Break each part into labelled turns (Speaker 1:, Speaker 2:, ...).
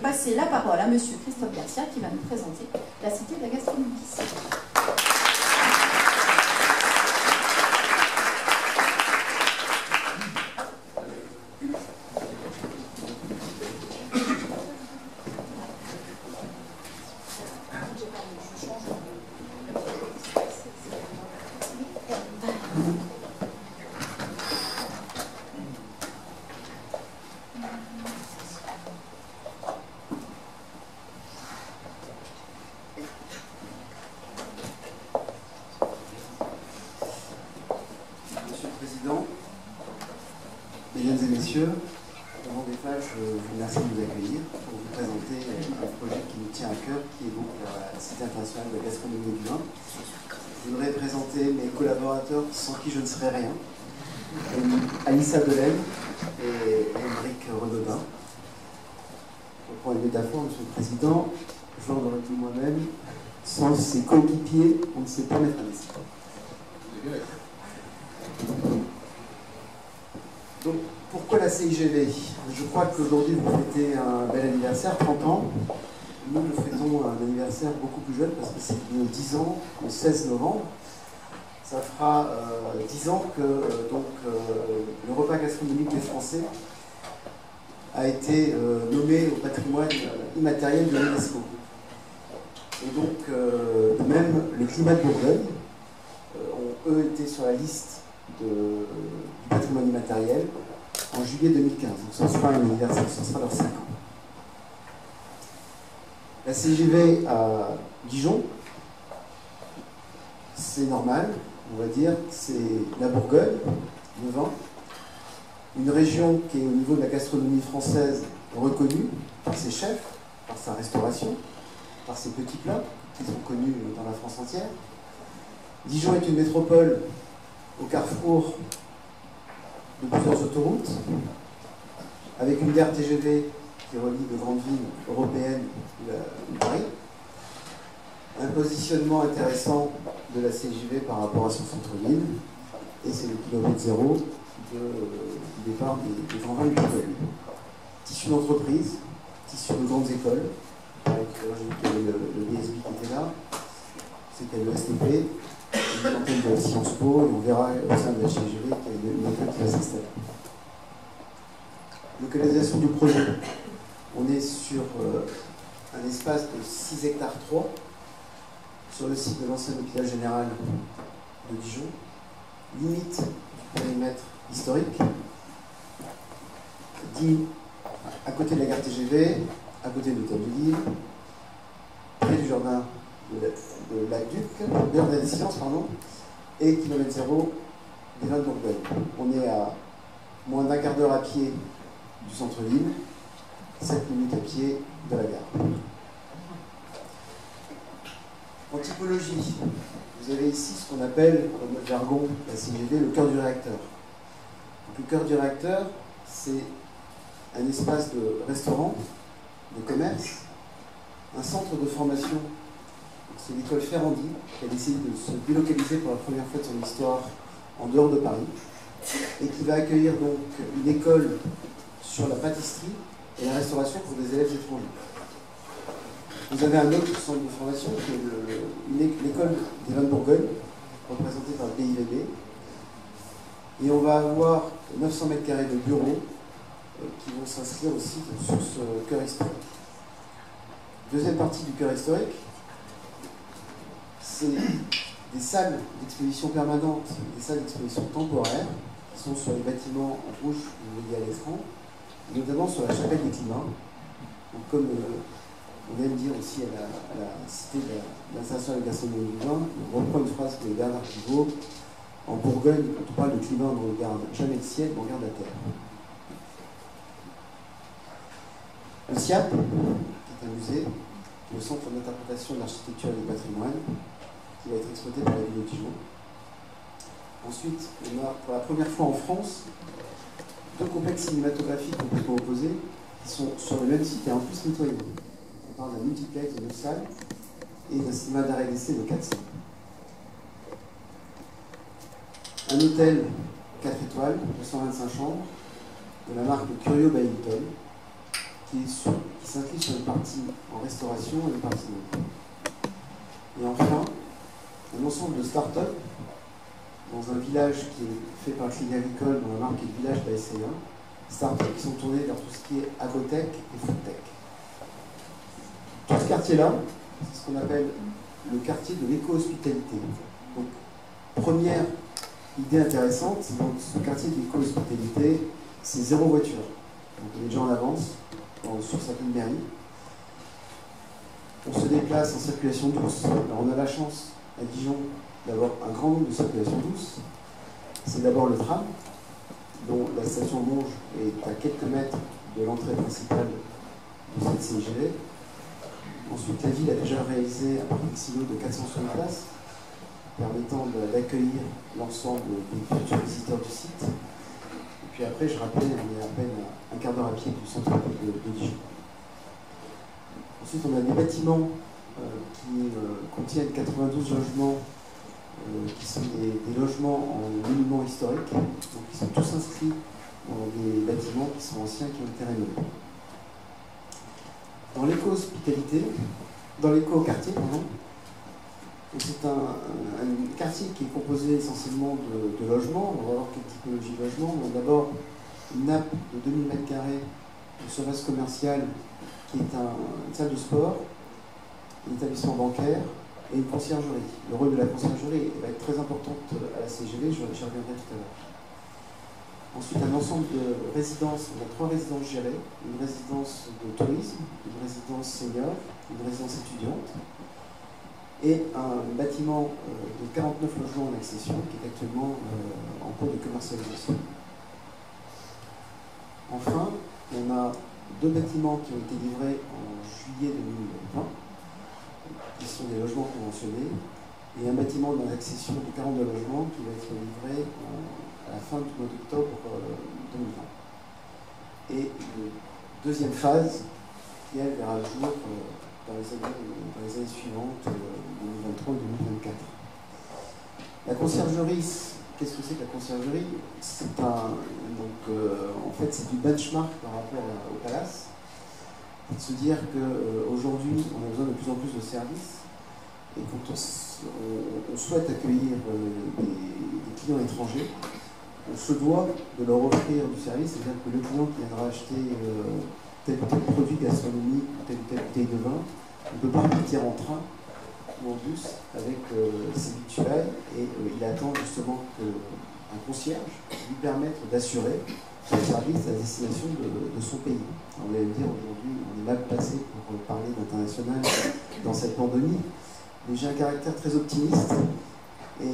Speaker 1: passer la parole à monsieur Christophe Garcia qui va nous présenter la Cité de la gastronomie.
Speaker 2: Mesdames et messieurs, avant des fois, je vous remercie de nous accueillir pour vous présenter un projet qui nous tient à cœur, qui est donc la Cité internationale de la gastronomie et du vin. Je voudrais présenter mes collaborateurs sans qui je ne serais rien, Alissa Delaine et Émeric Renaudin. Je reprends une métaphore, Monsieur le Président, Jean aurait dit moi-même, sans ses coéquipiers, on ne sait pas mettre un essai. Donc, pourquoi la CIGV? Je crois qu'aujourd'hui, vous fêtez un bel anniversaire, 30 ans. Nous, nous fêtons un anniversaire beaucoup plus jeune parce que c'est nos 10 ans, le 16 novembre. Ça fera 10 ans que le repas gastronomique des Français a été nommé au patrimoine immatériel de l'UNESCO. Et donc, même les climats de Bourgogne ont, eux, été sur la liste du patrimoine immatériel en juillet 2015. Donc ça sera un anniversaire, ça sera leurs 5 ans. La CGV à Dijon, c'est normal, on va dire, c'est la Bourgogne, le vin, une région qui est au niveau de la gastronomie française reconnue par ses chefs, par sa restauration, par ses petits plats qui sont connus dans la France entière. Dijon est une métropole au carrefour de plusieurs autoroutes, avec une gare TGV qui relie de grandes villes européennes de Paris, un positionnement intéressant de la CGV par rapport à son centre-ville, et c'est le kilomètre zéro du départ des grands vins du Bourgogne. Tissu d'entreprise, tissu de grandes écoles, avec le BSB qui était là, c'était le STP, une antenne de Sciences Po, et on verra au sein de la CGV qu'il y a une antenne qui va s'installer. Localisation du projet. On est sur un espace de 6 hectares 3 sur le site de l'ancien hôpital général de Dijon, limite du périmètre historique, à côté de la gare TGV, à côté de l'hôtel de Lille, près du jardin de Lac-Duc, de la Science, pardon, et kilomètre zéro des vins de Bourgogne. On est à moins d'un quart d'heure à pied du centre-ville, 7 minutes à pied de la gare. En typologie, vous avez ici ce qu'on appelle, dans notre jargon, la CGV, le cœur du réacteur. Donc, le cœur du réacteur, c'est un espace de restaurant, de commerce, un centre de formation. C'est l'école Ferrandi qui a décidé de se délocaliser pour la première fois de son histoire en dehors de Paris et qui va accueillir donc une école sur la pâtisserie et la restauration pour des élèves étrangers. Vous avez un autre centre de formation qui est l'école des vins de Bourgogne, représentée par le BIVB. Et on va avoir 900 mètres carrés de bureaux qui vont s'inscrire aussi sur ce cœur historique. Deuxième partie du cœur historique, c'est des salles d'exposition permanentes, des salles d'exposition temporaires, qui sont sur les bâtiments en rouge que vous voyez à l'écran, notamment sur la chapelle des Climats. Donc, comme on aime dire aussi à la cité de l'installation de la gastronomie du vin, on reprend une phrase de Bernard Pivot: en Bourgogne, quand on parle de climat, on ne regarde jamais le ciel, on regarde la terre. Le SIAP, qui est un musée, le Centre d'interprétation de l'architecture et du patrimoine, qui va être exploité par la ville de Dijon. Ensuite, on a pour la première fois en France 2 complexes cinématographiques complètement opposés qui sont sur le même site et en plus nettoyés. On parle d'un multiplex de 9 salles et d'un cinéma d'arrêt d'essai de 4 salles. Un hôtel 4 étoiles de 125 chambres de la marque Curio by Hilton, qui s'inscrit sur une partie en restauration et une partie non. Et enfin, un ensemble de start-up dans un village qui est fait par le Crédit Agricole, dans la marque et le village de la SCA, start-up qui sont tournés vers tout ce qui est agrotech et foodtech. Tout ce quartier-là, c'est ce qu'on appelle le quartier de l'éco-hospitalité. Donc, première idée intéressante, c'est dans ce quartier de l'éco-hospitalité, c'est zéro voiture. Donc on est déjà en avance sur certaines mairies. On se déplace en circulation douce. Alors on a la chance à Dijon d'avoir un grand nombre de circulations douces. C'est d'abord le tram, dont la station Monge est à quelques mètres de l'entrée principale de cette CGV. Ensuite, la ville a déjà réalisé un parking silo de 460 places, permettant d'accueillir l'ensemble des futurs visiteurs du site. Et puis après, je rappelais, on est à peine à un quart d'heure à pied du centre-ville de Dijon. Ensuite, on a des bâtiments qui contiennent 92 logements, qui sont des logements en monuments historiques, donc ils sont tous inscrits dans des bâtiments qui sont anciens, qui ont été rénovés. Dans l'éco-hospitalité, dans l'éco-quartier, pardon, c'est un quartier qui est composé essentiellement de logements. On va voir quelle typologie de logements. On a d'abord une nappe de 2000 m² de surface commerciale qui est une salle de sport, un établissement bancaire et une conciergerie. Le rôle de la conciergerie va être très important à la CGV, j'y reviendrai tout à l'heure. Ensuite, un ensemble de résidences, on a 3 résidences gérées, une résidence de tourisme, une résidence senior, une résidence étudiante, et un bâtiment de 49 logements en accession qui est actuellement en cours de commercialisation. Enfin, on a 2 bâtiments qui ont été livrés en juillet 2020, qui sont des logements conventionnés, et un bâtiment en accession de 42 logements qui va être livré à la fin du mois d'octobre 2020. Et une deuxième phase qui, elle, verra le jour dans les années suivantes, 2023 et 2024. La conciergerie, qu'est-ce que c'est que la conciergerie? C'est en fait, c'est du benchmark par rapport au palace. C'est de se dire qu'aujourd'hui, on a besoin de plus en plus de services. Et quand on souhaite accueillir des clients étrangers, on se doit de leur offrir du service, c'est-à-dire que le client qui viendra acheter tel ou tel produit gastronomique ou telle bouteille de vin, on ne peut pas partir en train ou en bus avec ses victuailles et il attend justement qu'un concierge lui permette d'assurer le service à destination de son pays. Alors, vous allez me dire, aujourd'hui, on est mal placé pour parler d'international dans cette pandémie, mais j'ai un caractère très optimiste. Et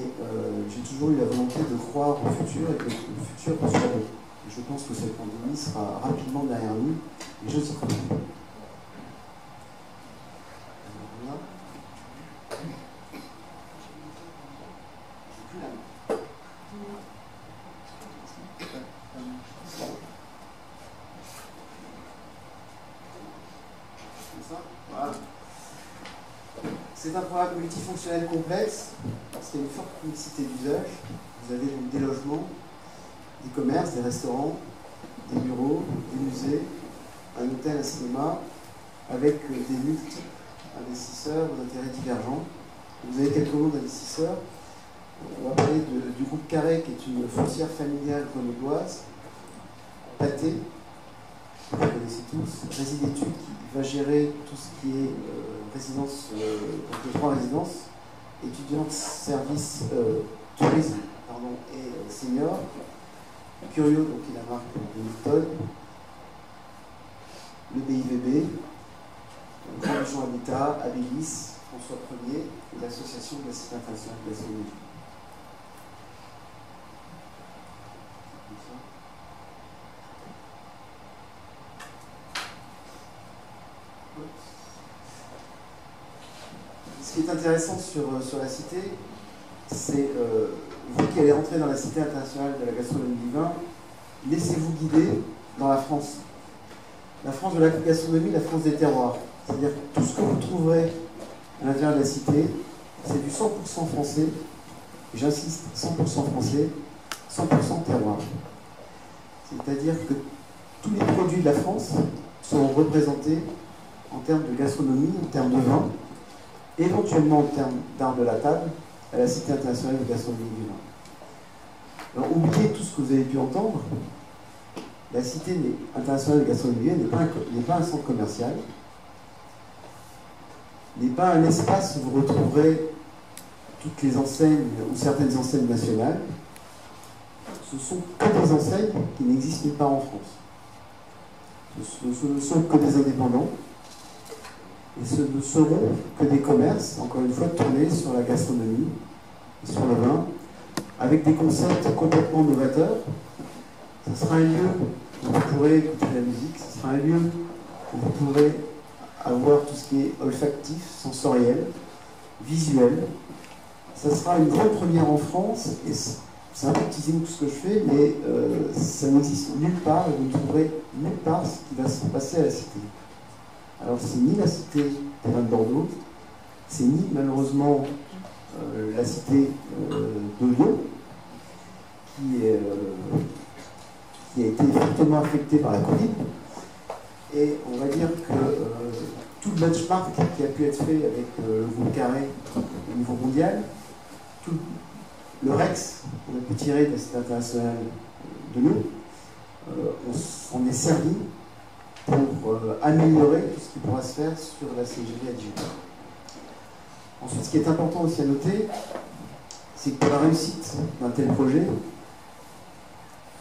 Speaker 2: j'ai toujours eu la volonté de croire au futur et que le futur soit bon. Et je pense que cette pandémie sera rapidement derrière nous, et je suis convaincu. C'est un programme multifonctionnel complexe, parce qu'il y a une forte mixité d'usage. Vous avez donc des logements, des commerces, des restaurants, des bureaux, des musées, un hôtel, un cinéma, avec des multiples investisseurs d'intérêts divergents. Vous avez quelques noms d'investisseurs. On va parler du groupe Carré, qui est une foncière familiale grenobloise, Pathé, vous connaissez tous, Résidétudes, qui va gérer tout ce qui est résidence, donc les 3 résidences, étudiantes, services, tourisme et seniors, Curio, donc qui est la marque de Milton, le BIVB, Grand Région Habitat, Abilis, François Ier, et l'association de la Cité internationale de gastronomie. Ce qui est intéressant sur la cité, c'est vous qui allez rentrer dans la Cité internationale de la gastronomie du vin, laissez-vous guider dans la France. La France de la gastronomie, la France des terroirs. C'est-à-dire que tout ce que vous trouverez à l'intérieur de la cité, c'est du 100% français, et j'insiste, 100% français, 100% terroir. C'est-à-dire que tous les produits de la France seront représentés en termes de gastronomie, en termes de vin, éventuellement en termes d'art de la table, à la Cité internationale de gastronomie du vin. Alors, oubliez tout ce que vous avez pu entendre. La Cité internationale de gastronomie du vin n'est pas un centre commercial, n'est pas un espace où vous retrouverez toutes les enseignes ou certaines enseignes nationales. Ce sont que des enseignes qui n'existent nulle part en France. Ce ne sont que des indépendants. Et ce ne seront que des commerces, encore une fois, tournés sur la gastronomie et sur le vin, avec des concepts complètement novateurs. Ce sera un lieu où vous pourrez écouter la musique, ce sera un lieu où vous pourrez avoir tout ce qui est olfactif, sensoriel, visuel. Ça sera une grande première en France, et c'est un peu teasing tout ce que je fais, mais ça n'existe nulle part, et vous ne trouverez nulle part ce qui va se passer à la Cité. Alors c'est ni la Cité des vins de Bordeaux, c'est ni malheureusement la Cité de Lyon, qui a été fortement affectée par la Covid. Et on va dire que tout le benchmark qui a pu être fait avec le groupe Carré au niveau mondial, tout le REX qu'on a pu tirer de la Cité internationale de Lyon, on s'en est servi pour améliorer tout ce qui pourra se faire sur la CGV à Dijon. Ensuite, ce qui est important aussi à noter, c'est que pour la réussite d'un tel projet, il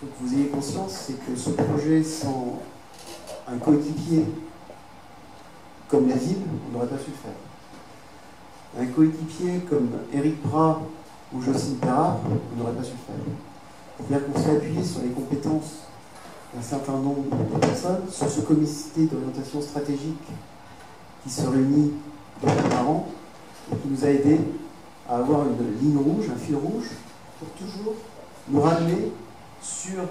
Speaker 2: faut que vous ayez conscience, c'est que ce projet sans un coéquipier comme la ville, on n'aurait pas su le faire. Un coéquipier comme Éric Prat ou Jocelyne Perrard, on n'aurait pas su le faire. C'est-à-dire qu'on s'est appuyé sur les compétences d'un certain nombre de personnes, sur ce comité d'orientation stratégique qui se réunit deux fois par an et qui nous a aidés à avoir une ligne rouge, un fil rouge, pour toujours nous ramener sur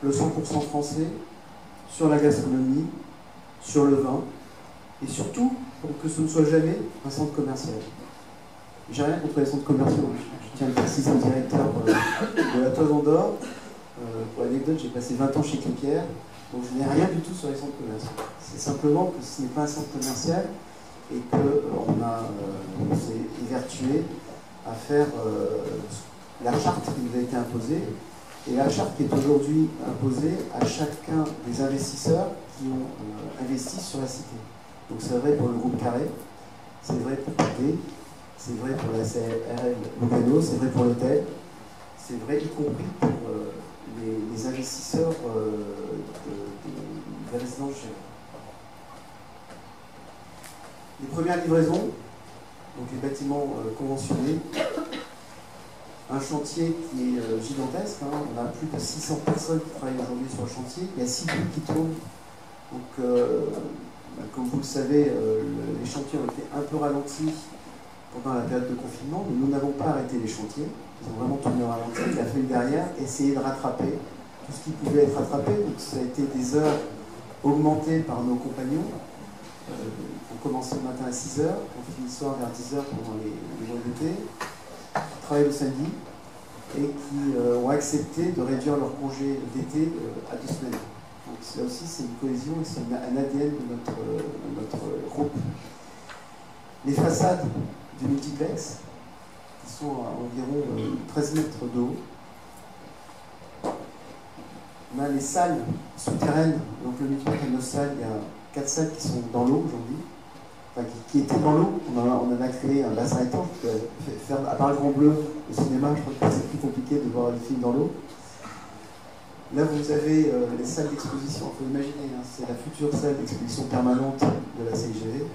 Speaker 2: le 100% français, sur la gastronomie, sur le vin, et surtout pour que ce ne soit jamais un centre commercial. J'ai rien contre les centres commerciaux, je tiens à le préciser au directeur de la Toison d'Or. Pour l'anecdote, j'ai passé 20 ans chez Cléquière, donc je n'ai rien du tout sur les centres commerciaux. C'est simplement que ce n'est pas un centre commercial et qu'on s'est évertué à faire la charte qui nous a été imposée, et la charte qui est aujourd'hui imposée à chacun des investisseurs qui ont investi sur la Cité. Donc c'est vrai pour le groupe Carré, c'est vrai pour Pathé, c'est vrai pour la CRL Lugano, c'est vrai pour l'hôtel, c'est vrai y compris pour les investisseurs des résidences gérées. Les premières livraisons, donc les bâtiments conventionnés, un chantier qui est gigantesque, hein. On a plus de 600 personnes qui travaillent aujourd'hui sur le chantier, il y a 6 bulles qui tournent. Donc, comme vous le savez, les chantiers ont été un peu ralentis pendant la période de confinement, mais nous n'avons pas arrêté les chantiers, ils ont vraiment tourné au ralenti. Il a fallu derrière essayer de rattraper tout ce qui pouvait être rattrapé. Donc ça a été des heures augmentées par nos compagnons. On commençait le matin à 6h, on finit le soir vers 10h pendant les mois d'été, qui travaillent le samedi et qui ont accepté de réduire leur congé d'été à 2 semaines. Donc là aussi c'est une cohésion et c'est un ADN de notre groupe. Les façades du multiplex, qui sont à environ 13 mètres de haut. On a les salles souterraines, donc le multiplex a 9 salles, il y a 4 salles qui sont dans l'eau aujourd'hui, enfin qui étaient dans l'eau. On en a créé un bassin étanche, faire, à part le Grand Bleu, le cinéma, je crois que c'est plus compliqué de voir les films dans l'eau. Là vous avez les salles d'exposition, il faut imaginer, hein, c'est la future salle d'exposition permanente de la CIGV.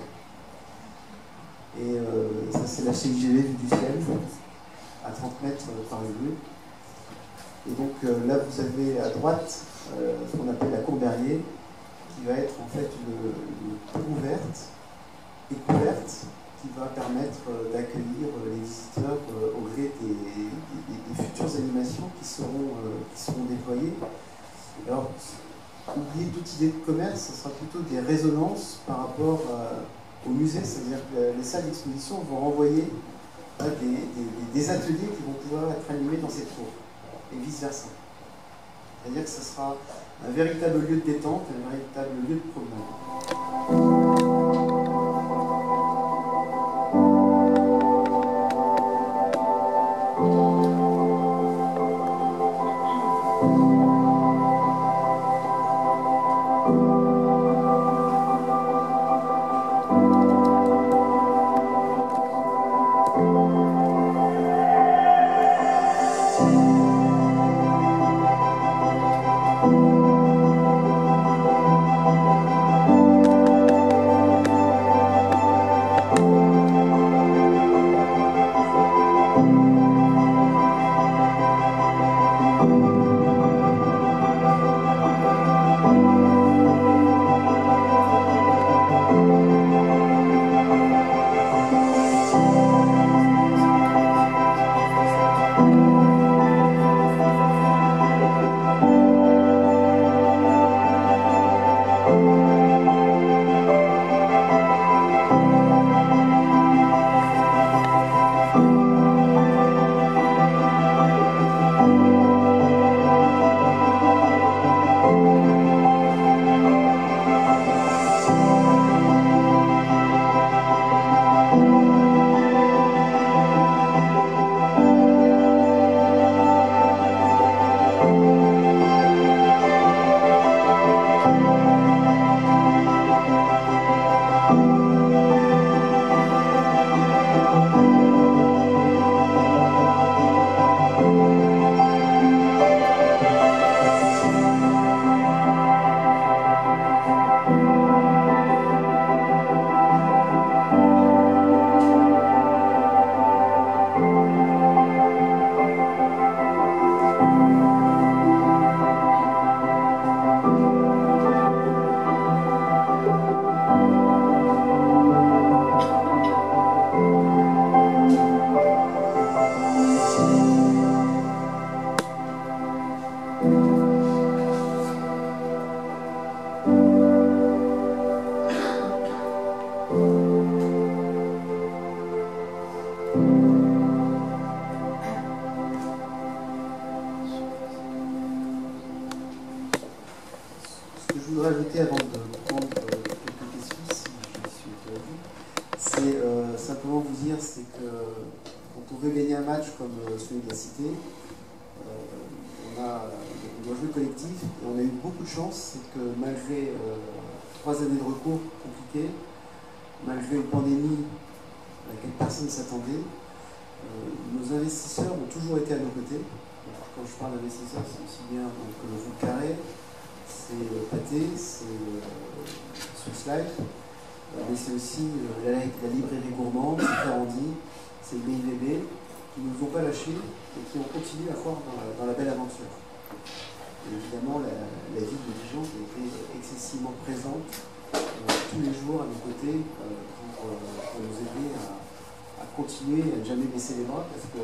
Speaker 2: Et ça c'est la CIGV vue du ciel, à 30 mètres par les bleus. Et donc là vous avez à droite ce qu'on appelle la Courberier, qui va être en fait une cour ouverte et couverte, qui va permettre d'accueillir les visiteurs au gré des futures animations qui seront déployées. Alors, oubliez toute idée de commerce, ce sera plutôt des résonances par rapport au musée, c'est-à-dire que les salles d'exposition vont renvoyer à des ateliers qui vont pouvoir être animés dans cette cour, et vice-versa. C'est-à-dire que ce sera un véritable lieu de détente, un véritable lieu de promenade. Ajouter avant de prendre quelques questions, si je suis autorisé, c'est simplement vous dire, c'est que quand on veut gagner un match comme celui de la Cité, on doit jouer collectif, et on a eu beaucoup de chance, c'est que malgré 3 années de recours compliquées, malgré une pandémie à laquelle personne ne s'attendait, nos investisseurs ont toujours été à nos côtés. Alors, quand je parle d'investisseurs, c'est aussi bien que le Groupe Carré, c'est Pathé, c'est Swiss Life, mais c'est aussi la librairie gourmande, c'est Ferrandi, c'est le BIVB, qui ne nous ont pas lâchés et qui ont continué à croire dans la belle aventure. Et évidemment, la ville de Dijon qui a été excessivement présente tous les jours à nos côtés pour nous aider à continuer, à ne jamais baisser les bras, parce que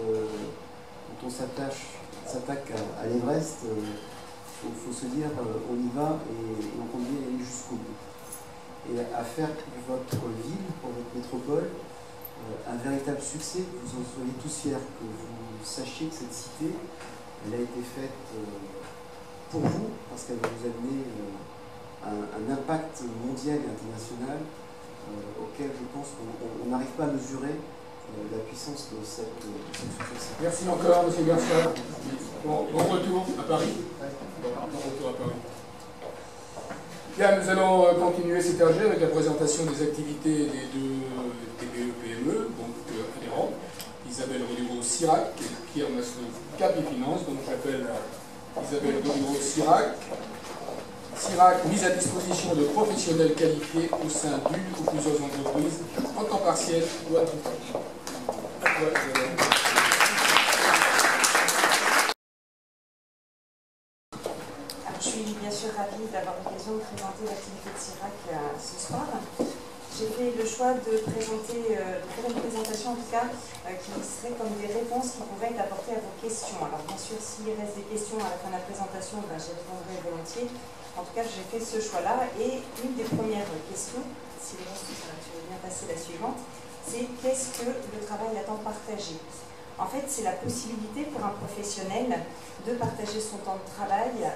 Speaker 2: quand on s'attaque à l'Everest, il faut se dire, on y va et on compte bien aller jusqu'au bout. Et à faire pour votre ville, pour votre métropole, un véritable succès, que vous en soyez tous fiers, que vous sachiez que cette cité, elle a été faite pour vous, parce qu'elle va vous amener un impact mondial et international auquel je pense qu'on n'arrive pas à mesurer la puissance de cette future cité.
Speaker 3: Merci encore, M. Garcia. Bon retour à Paris. Bien, nous allons continuer cet AG avec la présentation des activités des deux TPE-PME, donc adhérents, Isabelle Rodrigo-Sirac et Pierre Maslow Capifinance. Donc j'appelle Isabelle Rodrigo-Sirac. Sirac, mise à disposition de professionnels qualifiés au sein d'une ou plusieurs entreprises, en temps partiel ou à tout temps. À toi, Isabelle.
Speaker 4: Je suis bien sûr ravie d'avoir l'occasion de présenter l'activité de Sirac ce soir. J'ai fait le choix de présenter, faire une présentation en tout cas qui serait comme des réponses qui pourraient être apportées à vos questions. Alors bien sûr, s'il reste des questions à la fin de la présentation, j'y répondrai volontiers. En tout cas, j'ai fait ce choix-là et une des premières questions, si le reste, je vais bien passer la suivante, c'est qu'est-ce que le travail à temps partagé? En fait, c'est la possibilité pour un professionnel de partager son temps de travail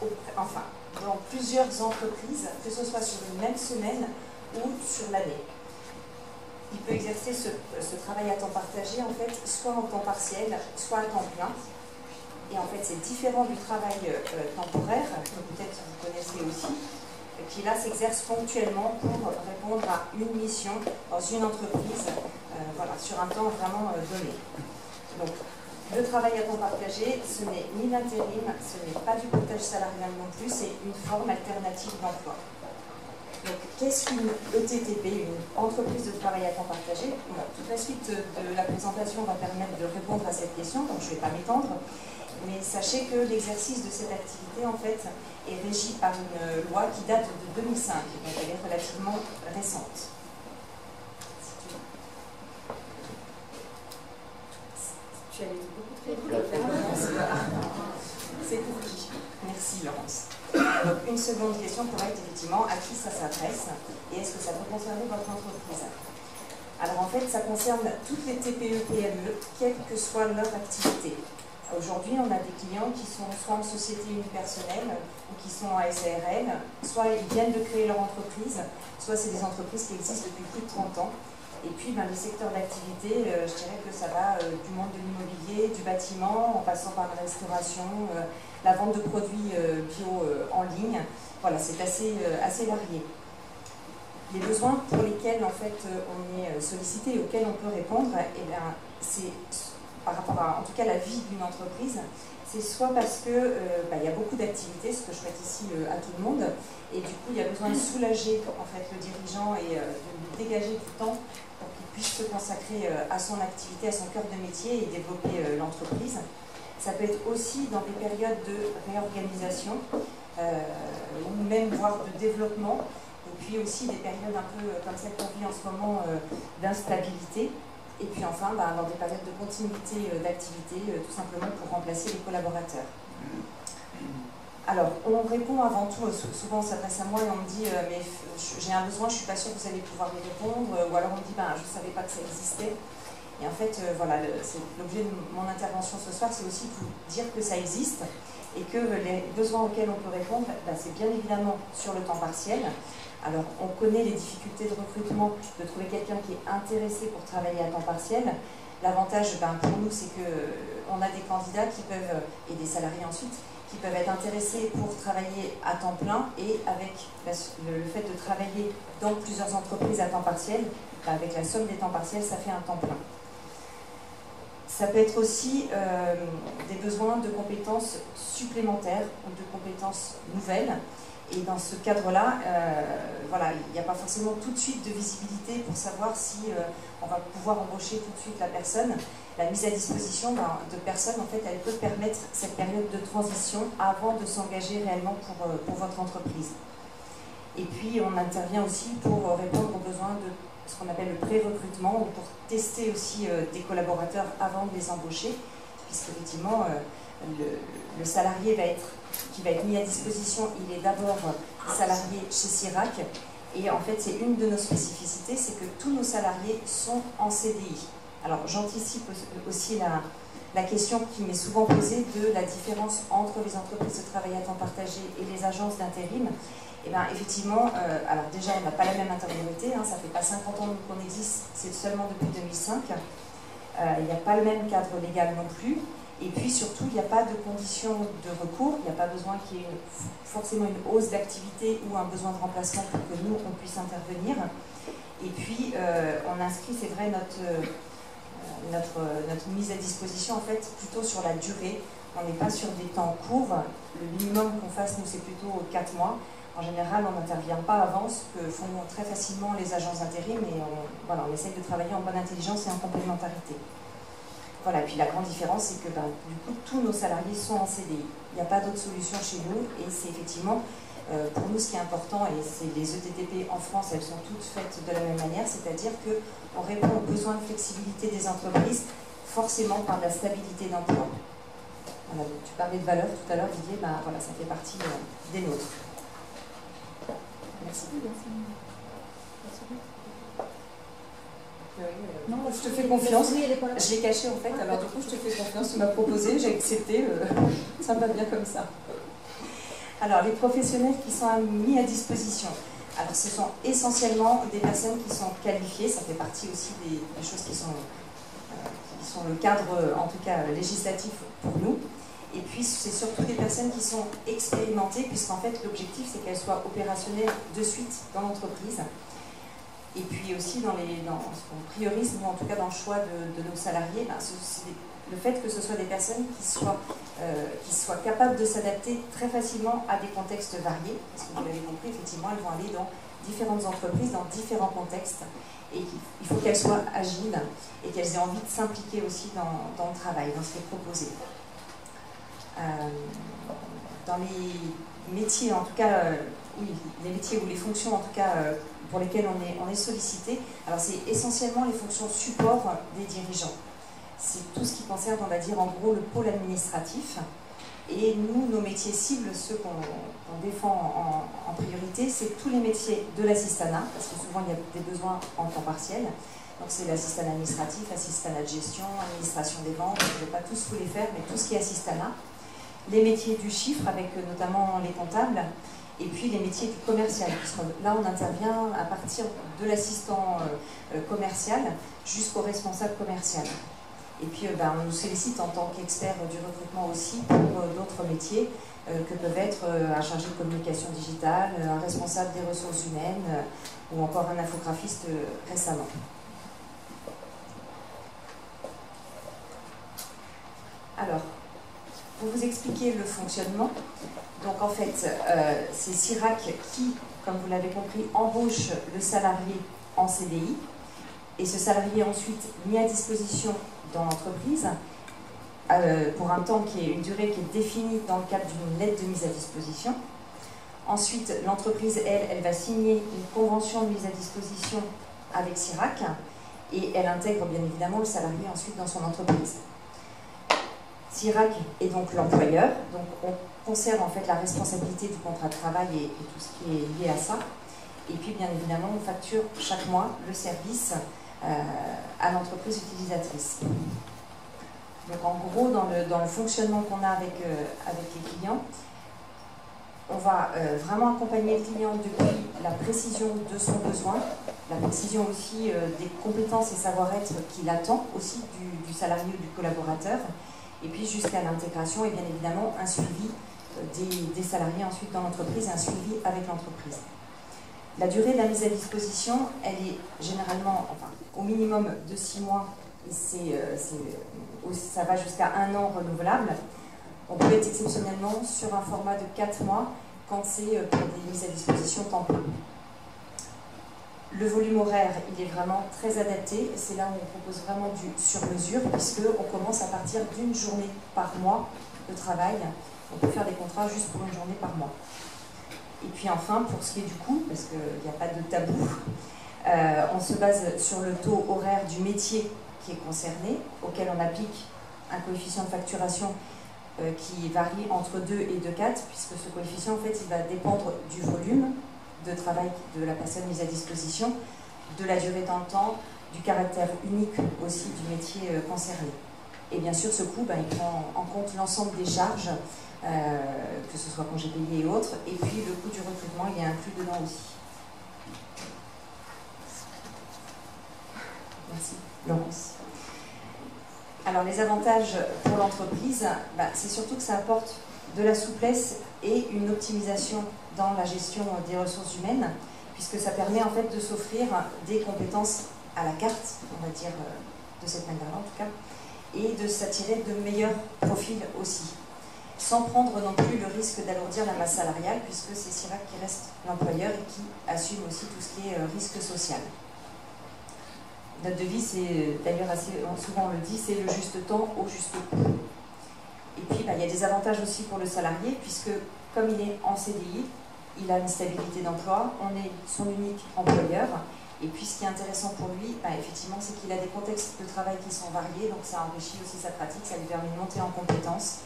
Speaker 4: dans plusieurs entreprises, que ce soit sur une même semaine ou sur l'année. Il peut exercer ce travail à temps partagé, en fait, soit en temps partiel, soit à temps plein. Et en fait, c'est différent du travail temporaire, que peut-être vous connaissez aussi, qui là s'exerce ponctuellement pour répondre à une mission dans une entreprise, sur un temps vraiment donné. Donc, le travail à temps partagé, ce n'est ni l'intérim, ce n'est pas du portage salarial non plus, c'est une forme alternative d'emploi. Donc, qu'est-ce qu'une ETTP, une entreprise de travail à temps partagé? Toute la suite de la présentation va permettre de répondre à cette question, donc je ne vais pas m'étendre. Mais sachez que l'exercice de cette activité, en fait, est régi par une loi qui date de 2005, donc elle est relativement récente. Tu allais beaucoup trop vite. C'est pour qui? Merci Laurence. Donc une seconde question pourrait être effectivement à qui ça s'adresse et est-ce que ça peut concerner votre entreprise? Alors en fait, ça concerne toutes les TPE-PME, quelle que soit leur activité. Aujourd'hui, on a des clients qui sont soit en société unipersonnelle ou qui sont en SARL, soit ils viennent de créer leur entreprise, soit c'est des entreprises qui existent depuis plus de 30 ans. Et puis, les secteurs d'activité, je dirais que ça va du monde de l'immobilier, du bâtiment, en passant par la restauration, la vente de produits bio en ligne. Voilà, c'est assez varié. Les besoins pour lesquels en fait on est sollicité et auxquels on peut répondre, c'est par rapport à, en tout cas, la vie d'une entreprise, c'est soit parce que y a beaucoup d'activités, ce que je souhaite ici à tout le monde, et du coup il y a besoin de soulager en fait le dirigeant et de lui dégager du temps pour qu'il puisse se consacrer à son activité, à son cœur de métier et développer l'entreprise. Ça peut être aussi dans des périodes de réorganisation ou même voire de développement, et puis aussi des périodes un peu comme celle qu'on vit en ce moment d'instabilité. Et puis enfin, dans des périodes de continuité d'activité, tout simplement pour remplacer les collaborateurs. Alors, on répond avant tout, souvent on s'adresse à moi et on me dit mais j'ai un besoin, je ne suis pas sûre que vous allez pouvoir y répondre, ou alors on me dit je ne savais pas que ça existait. Et en fait, voilà, l'objet de mon intervention ce soir, c'est aussi de vous dire que ça existe et que les besoins auxquels on peut répondre, c'est bien évidemment sur le temps partiel. Alors, on connaît les difficultés de recrutement, de trouver quelqu'un qui est intéressé pour travailler à temps partiel. L'avantage pour nous, c'est qu'on a des candidats qui peuvent, et des salariés ensuite, qui peuvent être intéressés pour travailler à temps plein et avec le fait de travailler dans plusieurs entreprises à temps partiel, avec la somme des temps partiels, ça fait un temps plein. Ça peut être aussi des besoins de compétences supplémentaires ou de compétences nouvelles. Et dans ce cadre-là, il n'y a pas forcément tout de suite de visibilité pour savoir si on va pouvoir embaucher tout de suite la personne. La mise à disposition de personnes, en fait, elle peut permettre cette période de transition avant de s'engager réellement pour votre entreprise. Et puis, on intervient aussi pour répondre aux besoins de ce qu'on appelle le pré-recrutement ou pour tester aussi des collaborateurs avant de les embaucher, puisqu'effectivement, le salarié qui va être mis à disposition, il est d'abord salarié chez CIRAC, et en fait c'est une de nos spécificités, c'est que tous nos salariés sont en CDI. Alors j'anticipe aussi la question qui m'est souvent posée de la différence entre les entreprises de travail à temps partagé et les agences d'intérim. Et bien effectivement, alors déjà on n'a pas la même intériorité, ça fait pas 50 ans qu'on existe, c'est seulement depuis 2005. Il n'y a pas le même cadre légal non plus. Et puis surtout, il n'y a pas de conditions de recours, il n'y a pas besoin qu'il y ait forcément une hausse d'activité ou un besoin de remplacement pour que nous, on puisse intervenir. Et puis, on inscrit, c'est vrai, notre mise à disposition, en fait, plutôt sur la durée. On n'est pas sur des temps courts. Le minimum qu'on fasse, nous, c'est plutôt 4 mois. En général, on n'intervient pas avant, ce que font très facilement les agences d'intérim, et on essaye de travailler en bonne intelligence et en complémentarité. Voilà, et puis la grande différence, c'est que du coup, tous nos salariés sont en CDI. Il n'y a pas d'autre solution chez nous, et c'est effectivement, pour nous, ce qui est important, et c'est les ETTP en France, elles sont toutes faites de la même manière, c'est-à-dire qu'on répond aux besoins de flexibilité des entreprises, forcément par de la stabilité d'emploi. Voilà, donc tu parlais de valeurs tout à l'heure, Didier, voilà, ça fait partie des nôtres. Merci. Non, je te fais confiance. Je l'ai caché en fait, alors du coup je te fais confiance, tu m'as proposé, j'ai accepté, ça me va bien comme ça. Alors les professionnels qui sont mis à disposition, alors ce sont essentiellement des personnes qui sont qualifiées, ça fait partie aussi des choses qui sont le cadre, en tout cas législatif pour nous. Et puis c'est surtout des personnes qui sont expérimentées, puisqu'en fait l'objectif c'est qu'elles soient opérationnelles de suite dans l'entreprise. Et puis aussi dans ce qu'on priorise, nous en tout cas dans le choix de nos salariés, ben, le fait que ce soit des personnes qui soient capables de s'adapter très facilement à des contextes variés, parce que vous l'avez compris, effectivement, elles vont aller dans différentes entreprises, dans différents contextes, et il faut qu'elles soient agiles et qu'elles aient envie de s'impliquer aussi dans le travail, dans ce qui est proposé. Dans les métiers, en tout cas, oui, les métiers ou les fonctions, en tout cas, pour lesquelles on est sollicité, alors c'est essentiellement les fonctions support des dirigeants. C'est tout ce qui concerne, on va dire, en gros, le pôle administratif. Et nous, nos métiers cibles, ceux qu'on défend en priorité, c'est tous les métiers de l'assistanat, parce que souvent il y a des besoins en temps partiel. Donc c'est l'assistanat administratif, assistanat de gestion, administration des ventes, je ne vais pas tous vous les faire, mais tout ce qui est assistanat. Les métiers du chiffre, avec notamment les comptables, et puis les métiers du commercial, puisque là on intervient à partir de l'assistant commercial jusqu'au responsable commercial. Et puis on nous sollicite en tant qu'expert du recrutement aussi pour d'autres métiers que peuvent être un chargé de communication digitale, un responsable des ressources humaines ou encore un infographiste récemment. Alors, pour vous expliquer le fonctionnement, donc en fait, c'est CIRAC qui, comme vous l'avez compris, embauche le salarié en CDI, et ce salarié est ensuite mis à disposition dans l'entreprise pour un temps qui est une durée qui est définie dans le cadre d'une lettre de mise à disposition. Ensuite, l'entreprise, elle va signer une convention de mise à disposition avec CIRAC et elle intègre bien évidemment le salarié ensuite dans son entreprise. CIRAC est donc l'employeur, donc on conserve en fait la responsabilité du contrat de travail et tout ce qui est lié à ça. Et puis bien évidemment, on facture chaque mois le service à l'entreprise utilisatrice. Donc en gros, dans le fonctionnement qu'on a avec les clients, on va vraiment accompagner le client depuis la précision de son besoin, la précision aussi des compétences et savoir-être qu'il attend aussi du salarié ou du collaborateur, et puis jusqu'à l'intégration et bien évidemment un suivi des salariés ensuite dans l'entreprise et un suivi avec l'entreprise. La durée de la mise à disposition, elle est généralement, enfin, au minimum de 6 mois, et ça va jusqu'à 1 an renouvelable. On peut être exceptionnellement sur un format de 4 mois quand c'est pour des mises à disposition temps plein. Le volume horaire, il est vraiment très adapté. C'est là où on propose vraiment du sur-mesure, puisqu'on commence à partir d'une journée par mois de travail. On peut faire des contrats juste pour une journée par mois. Et puis enfin, pour ce qui est du coût, parce qu'il n'y a pas de tabou, on se base sur le taux horaire du métier qui est concerné, auquel on applique un coefficient de facturation qui varie entre 2 et 2,4, puisque ce coefficient, en fait, il va dépendre du volume de travail de la personne mise à disposition, de la durée dans le temps, du caractère unique aussi du métier concerné. Et bien sûr, ce coût, il prend en compte l'ensemble des charges, que ce soit congés payés et autres, et puis le coût du recrutement, il est inclus dedans aussi. Merci, Laurence. Alors, les avantages pour l'entreprise, c'est surtout que ça apporte de la souplesse et une optimisation dans la gestion des ressources humaines, puisque ça permet en fait de s'offrir des compétences à la carte, on va dire de cette manière-là en tout cas, et de s'attirer de meilleurs profils aussi, sans prendre non plus le risque d'alourdir la masse salariale, puisque c'est CIRAC qui reste l'employeur et qui assume aussi tout ce qui est risque social. Notre devise, c'est d'ailleurs assez souvent on le dit, c'est le juste temps au juste coût. Et puis il y a des avantages aussi pour le salarié, puisque comme il est en CDI, il a une stabilité d'emploi, on est son unique employeur. Et puis ce qui est intéressant pour lui, effectivement, c'est qu'il a des contextes de travail qui sont variés, donc ça enrichit aussi sa pratique, ça lui permet de monter en compétences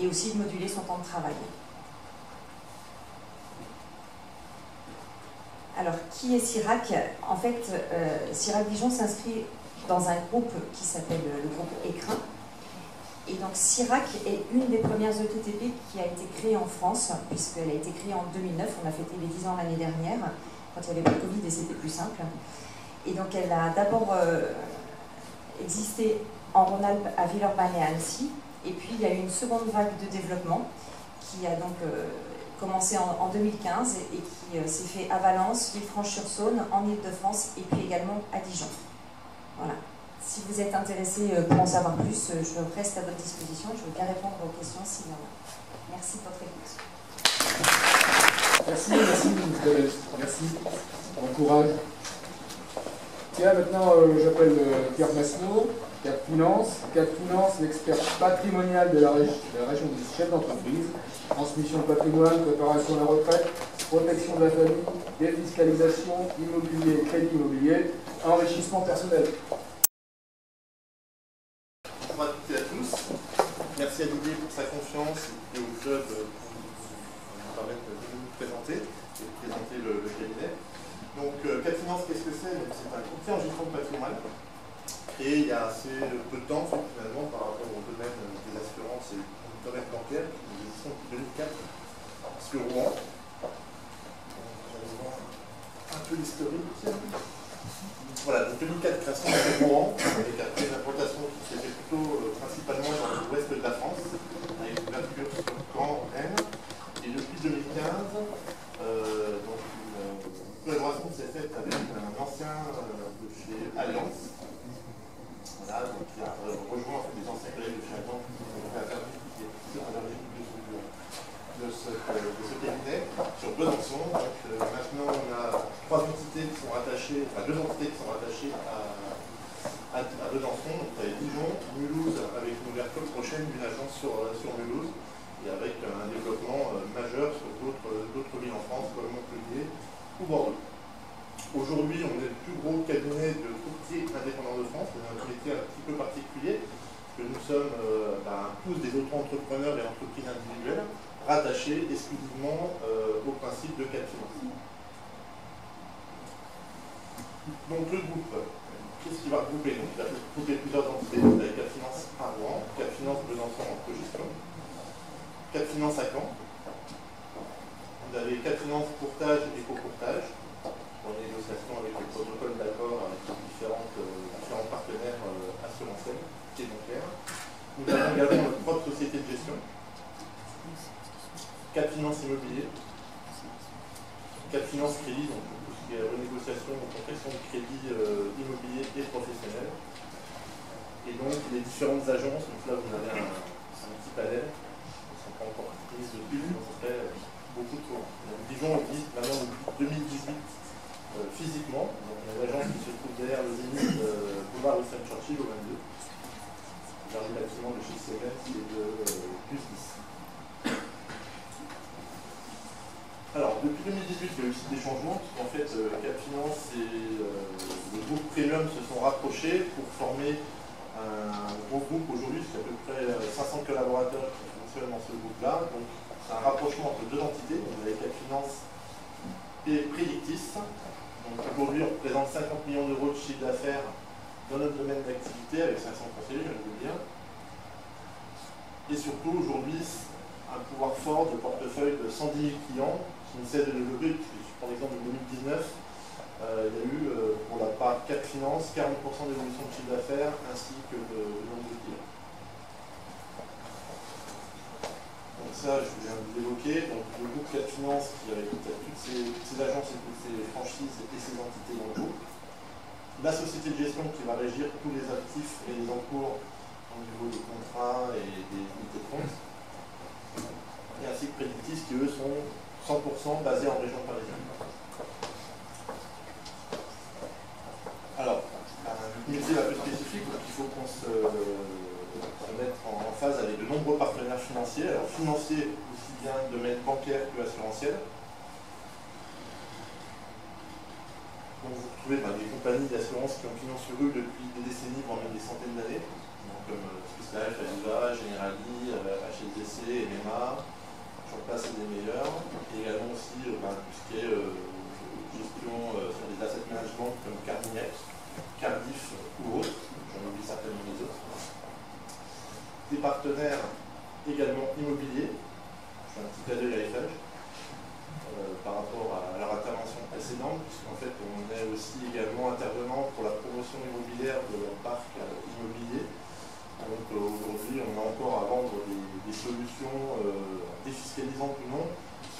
Speaker 4: et aussi de moduler son temps de travail. Alors, qui est CIRAC? En fait, CIRAC Dijon s'inscrit dans un groupe qui s'appelle le groupe ECRIN. Et donc, CIRAC est une des premières ETTP qui a été créée en France, puisqu'elle a été créée en 2009. On a fêté les 10 ans l'année dernière, quand il n'y avait pas de Covid et c'était plus simple. Et donc, elle a d'abord existé en Rhône-Alpes, à Villeurbanne et à Annecy. Et puis, il y a eu une seconde vague de développement qui a donc commencé en 2015 et qui s'est fait à Valence, Villefranche-sur-Saône, en Île-de-France et puis également à Dijon. Voilà. Si vous êtes intéressé pour en savoir plus, je reste à votre disposition. Je veux bien répondre aux questions s'il y en a. Merci de votre écoute.
Speaker 3: Merci, Isabelle. Merci. Bon courage. Tiens, maintenant, j'appelle Pierre Masneau, Cap Finance. Cap Finance, l'expert patrimonial de la région des chefs d'entreprise. Transmission de patrimoine, préparation à la retraite, protection de la famille, défiscalisation, immobilier, crédit immobilier, enrichissement personnel.
Speaker 5: Bonjour à toutes et à tous. Merci à Didier pour sa confiance et au club pour nous permettre de nous présenter et de présenter le cabinet. Donc, Cap Finance, qu'est-ce que c'est? C'est un courtier en gestion de patrimoine créé il y a assez peu de temps, finalement, par rapport au domaine des assurances et du domaine bancaire, qui nous existe depuis 2004 sur Rouen. On va voir un peu l'historique. Voilà, donc 2004, création de Rouen, avec après une implantation qui s'est fait plutôt principalement dans l'ouest de la France, avec une ouverture sur Caen, Rennes. Et depuis 2015, donc une collaboration s'est faite avec un ancien de chez Allianz. Voilà, donc qui a rejoint en fait, des anciens collègues de chez Allianz qui ont fait affaire à l'origine de ce cabinet sur Besançon. Donc maintenant on a trois entités qui sont rattachées, enfin deux entités qui sont rattachées à Besançon. Donc il y a Dijon, Mulhouse avec une ouverture prochaine d'une agence sur Mulhouse et avec un développement majeur sur d'autres villes en France comme Montpellier ou Bordeaux. Aujourd'hui, on est le plus gros cabinet de courtiers indépendants de France. C'est un métier un petit peu particulier, parce que nous sommes tous des auto-entrepreneurs et entreprises individuelles, rattachés exclusivement au principe de Cap Finance. Donc le groupe, qu'est-ce qu'il va regrouper? Donc, il va regrouper plusieurs entités. Vous avez Cap Finance à Rouen, Cap Finance Besançon en cogestion, Cap Finance à Caen, vous avez Cap Finance Courtage et Cocourtage, en négociation avec le protocole d'accord avec différents partenaires assurantiels et bancaires. Nous avons également notre propre société de gestion, Cap Finance Immobilier, Cap Finance Crédit, donc tout ce qui est renégociation ou concession de crédit immobilier et professionnel. Et donc les différentes agences, donc là vous avez un petit panel, qui ne sont pas encore prises depuis, donc ça fait beaucoup de tours. Dijon existe maintenant depuis 2018. Physiquement, donc il y a une agence qui se trouve derrière le Zénith boulevard Winston Churchill au 22, vers le bâtiment de chez Siemens et de plus 10. Alors, depuis 2018, il y a eu aussi des changements, puisqu'en fait, Cap Finance et le groupe Premium se sont rapprochés pour former un gros groupe aujourd'hui, c'est à peu près 500 collaborateurs qui fonctionnent dans ce groupe-là. Donc, c'est un rapprochement entre deux entités, vous avez Cap Finance et Prédictis. Donc aujourd'hui, on représente 50 millions d'euros de chiffre d'affaires dans notre domaine d'activité avec 500 conseillers, je viens de vous le dire. Et surtout, aujourd'hui, un pouvoir fort de portefeuille de 110 000 clients qui ne cesse de développer. Je prends l'exemple de 2019, il y a eu, pour la part Cap Finance, 40% d'évolution de chiffre d'affaires ainsi que de nombre de clients. Donc ça, je viens de l'évoquer. Donc le groupe Cap Finance qui avait toutes ces agences et toutes ces franchises et ces entités dans le groupe. La société de gestion qui va régir tous les actifs et les encours au niveau des contrats et des unités de compte. Et ainsi que Prédictis qui eux sont 100% basés en région parisienne. Alors, une métier un peu spécifique, donc il faut qu'on se mettre en phase avec de nombreux partenaires financiers. Alors financiers aussi bien de domaine bancaire que assurantiel. Donc vous retrouvez des compagnies d'assurance qui ont pignon sur rue depuis des décennies, voire même des centaines d'années, comme Swiss Life, Aviva, Generali, HSBC, MMA, j'en passe des meilleurs. Et également aussi tout ce qui est gestion sur des asset management comme Carmignac, Cardiff ou autres, j'en oublie certainement les autres. Des partenaires également immobiliers, je fais un petit clin d'œil à Eiffage, par rapport à leur intervention précédente, puisqu'en fait on est aussi également intervenant pour la promotion immobilière de leur parc immobilier. Donc aujourd'hui on a encore à vendre des solutions défiscalisantes ou non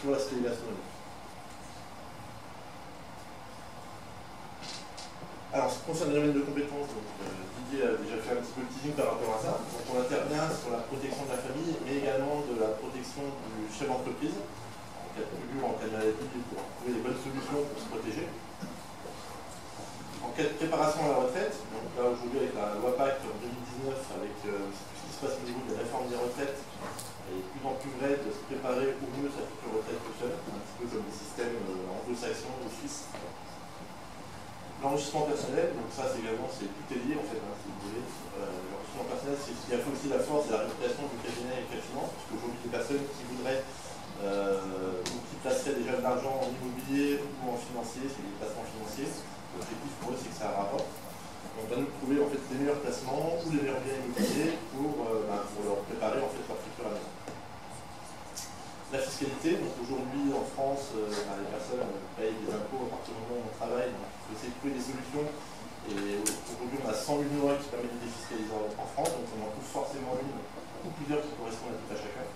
Speaker 5: sur l'aspect gastronomique. Alors, ce qui concerne le domaine de compétences, Didier a déjà fait un petit peu le teasing par rapport à ça. Donc, on intervient sur la protection de la famille, mais également de la protection du chef d'entreprise, en cas de figure, en cas de maladie, pour trouver les bonnes solutions pour se protéger. En cas de préparation à la retraite, donc là aujourd'hui avec la loi Pacte en 2019, avec tout ce qui se passe au niveau des réformes des retraites, il est de plus en plus vrai de se préparer au mieux sa future retraite tout seul, un petit peu comme les systèmes anglo-saxons ou suisses. L'enrichissement personnel, donc ça c'est également, tout est lié en fait, hein, si vous voulez. L'enrichissement personnel, c'est ce qui a fait aussi la force et la réputation du cabinet et Finance, parce qu'aujourd'hui les personnes qui voudraient ou qui placeraient déjà de l'argent en immobilier ou en financier, c'est des placements financiers, l'objectif pour eux c'est que ça rapporte. Donc à nous de trouver en fait les meilleurs placements ou les meilleurs biens immobiliers pour leur préparer en fait leur futur avenir. La fiscalité, donc aujourd'hui en France, les personnes payent des impôts à partir du moment où on travaille, donc il faut essayer de trouver des solutions. Et aujourd'hui on a 101 lois qui permettent de défiscaliser en France, donc on en trouve forcément une ou plusieurs qui correspondent à tout à chacun.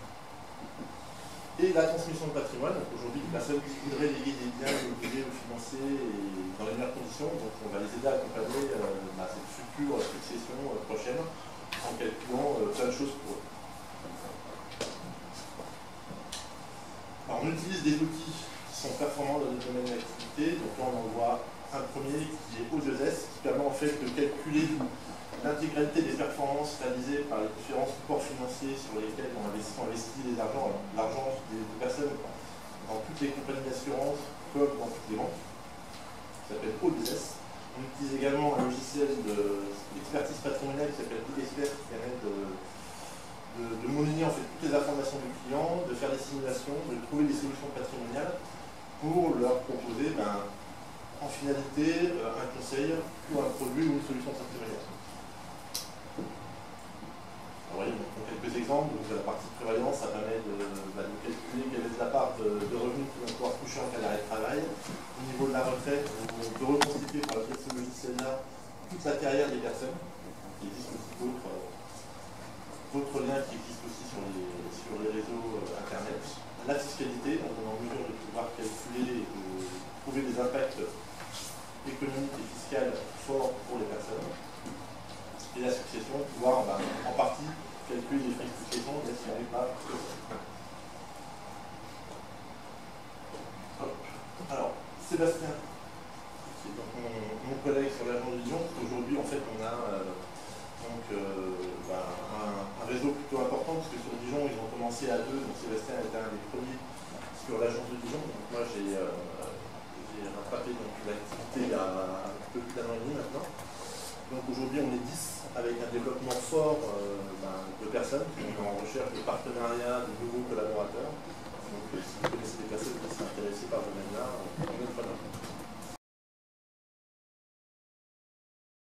Speaker 5: Et la transmission de patrimoine, donc aujourd'hui les personnes qui voudraient léguer des biens immobiliers ou financiers et dans les meilleures conditions, donc on va les aider à accompagner cette future succession prochaine en calculant plein de choses pour eux. Alors, on utilise des outils qui sont performants dans notre domaine d'activité. Donc là, on en voit un premier qui est O2S, qui permet en fait de calculer l'intégralité des performances réalisées par les différents supports financiers sur lesquels on investit les argent, l'argent des personnes dans toutes les compagnies d'assurance comme dans toutes les banques. Ça s'appelle O2S. On utilise également un logiciel d'expertise patrimoniale qui s'appelle Expert, qui permet de monnayer en fait toutes les informations du client, de faire des simulations, de trouver des solutions patrimoniales pour leur proposer en finalité un conseil ou un produit ou une solution patrimoniale. Alors, voyez, donc, quelques exemples. Donc, la partie de prévoyance, ça permet de calculer quelle est la part de revenus qu'ils vont pouvoir toucher en cas d'arrêt de travail. Au niveau de la retraite, on peut reconstituer par le biais de ce logiciel-là toute la carrière des personnes. Il existe aussi d'autres liens qui existent aussi sur les réseaux internet. La fiscalité, donc on est en mesure de pouvoir calculer et de trouver des impacts économiques et fiscaux forts pour les personnes. Et la succession, pouvoir en partie calculer les frais de succession, mais si on n'est pas. Alors, Sébastien, qui est donc mon collègue sur l'agence de Dijon, aujourd'hui en fait on a un réseau plutôt important, parce que sur Dijon, ils ont commencé à 2, donc Sébastien était un des premiers sur l'agence de Dijon. Donc moi, j'ai rattrapé l'activité il y a un peu plus d'un an et demi maintenant. Donc aujourd'hui, on est 10 avec un développement fort de personnes qui sont en recherche de partenariats, de nouveaux collaborateurs. Donc si vous connaissez des personnes qui sont intéressées par ce domaine-là, on est preneur.